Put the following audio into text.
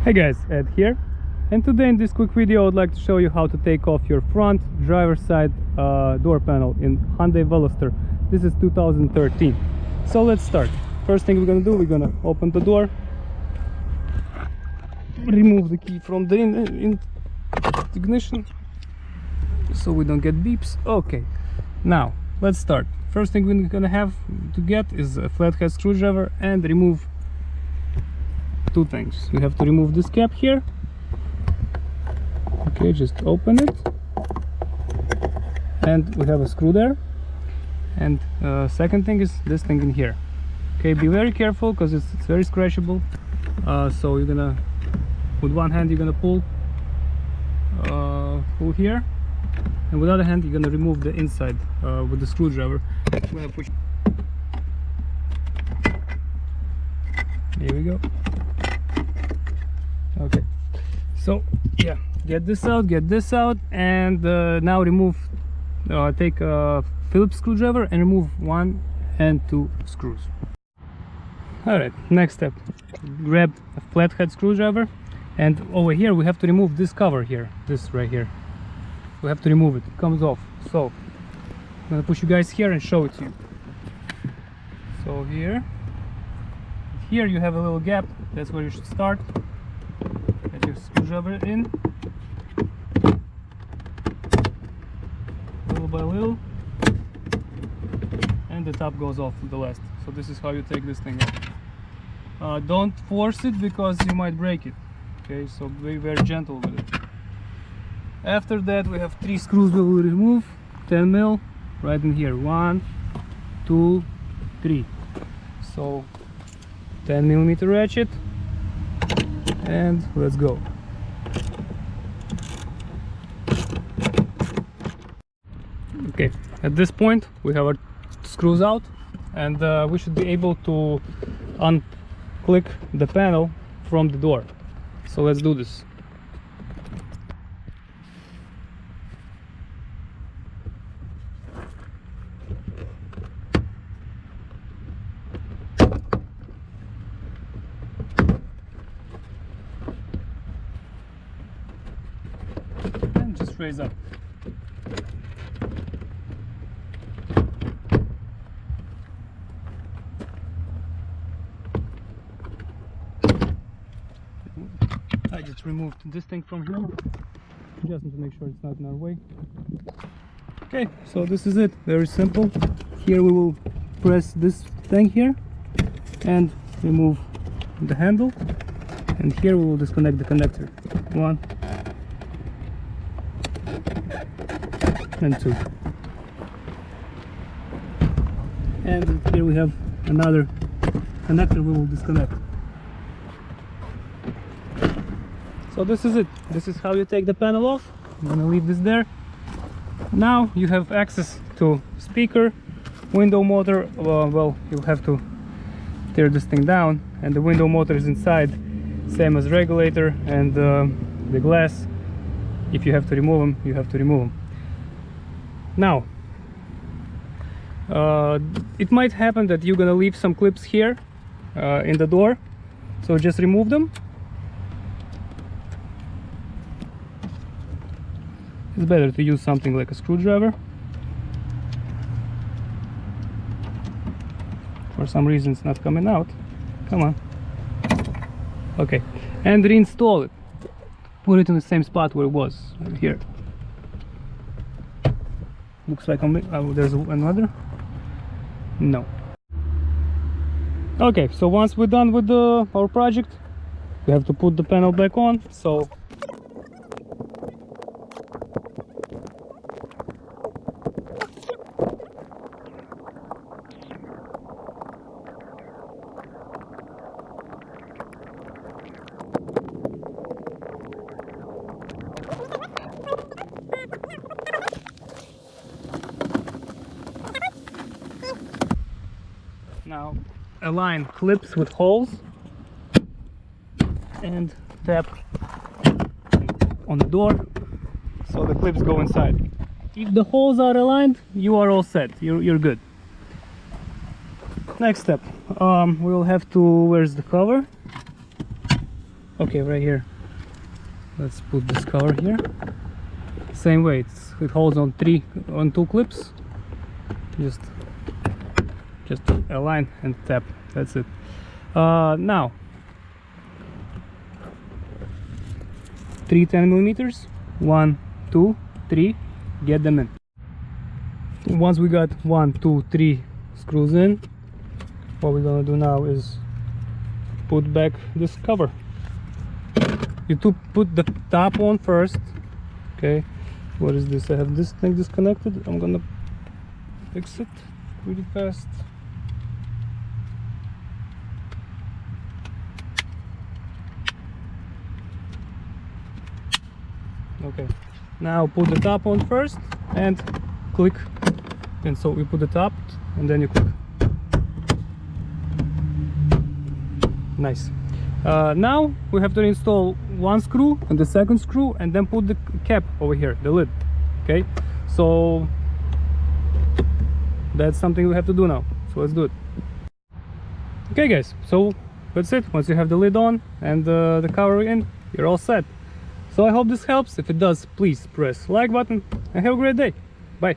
Hey guys, Ed here, and today in this quick video I would like to show you how to take off your front driver's side door panel in Hyundai Veloster. This is 2013. So let's start. First thing we're gonna do, we're gonna open the door, remove the key from the ignition so we don't get beeps. Okay, now let's start. First thing we're gonna have to get is a flathead screwdriver and remove two things. We have to remove this cap here. Okay, just open it, and we have a screw there. And second thing is this thing in here. Okay, be very careful because it's very scratchable. So you're gonna, with one hand you're gonna pull here, and with the other hand you're gonna remove the inside with the screwdriver. I'm gonna push. Here we go. Okay, so yeah, get this out, and now remove, take a Phillips screwdriver and remove 1 and 2 screws. Alright, next step, grab a flathead screwdriver, and over here we have to remove this cover here, this right here. We have to remove it, it comes off. So I'm gonna push you guys here and show it to you. So here you have a little gap, that's where you should start. Get your screwdriver in, little by little, and the top goes off with the last. So this is how you take this thing off. Don't force it because you might break it. Okay, so be very gentle with it. After that we have 3 screws we will remove, 10 mil, right in here. 1, 2, 3. So 10mm ratchet, and let's go. Okay, at this point we have our screws out, and we should be able to unclick the panel from the door. So let's do this. And just raise up. I just removed this thing from here, just to make sure it's not in our way. Okay, so this is it, very simple. Here we will press this thing here and remove the handle, and here we will disconnect the connector. 1 and 2, and here we have another connector we will disconnect. So this is it. This is how you take the panel off. I'm gonna leave this there. Now you have access to speaker, window motor. Well, you'll have to tear this thing down, and the window motor is inside, same as regulator, and the glass. If you have to remove them, you have to remove them. Now, it might happen that you're gonna leave some clips here in the door, so just remove them. It's better to use something like a screwdriver. For some reason it's not coming out. Come on. Okay, and reinstall it. Put it in the same spot where it was, right here. Looks like there's another. No. Okay, so once we're done with our project, we have to put the panel back on. So now align clips with holes and tap on the door so the clips go inside. If the holes are aligned, you are all set. You're good. Next step, we will have to, where's the cover? Okay, right here. Let's put this cover here. Same way, it holds on two clips. Just align and tap. That's it. Now 3 10mm. 1, 2, 3. Get them in. Once we got 1, 2, 3 screws in, what we're gonna do now is put back this cover. You put the top on first. Okay, what is this? I have this thing disconnected. I'm gonna fix it pretty fast. Okay, now put the top on first and click. And so we put the top and then you click. Nice. Now we have to install one screw and the second screw, and then put the cap over here, the lid. Okay, so that's something we have to do now, so let's do it. Okay guys, so that's it. Once you have the lid on and the cover in, you're all set. So I hope this helps. If it does, please press like button and have a great day. Bye.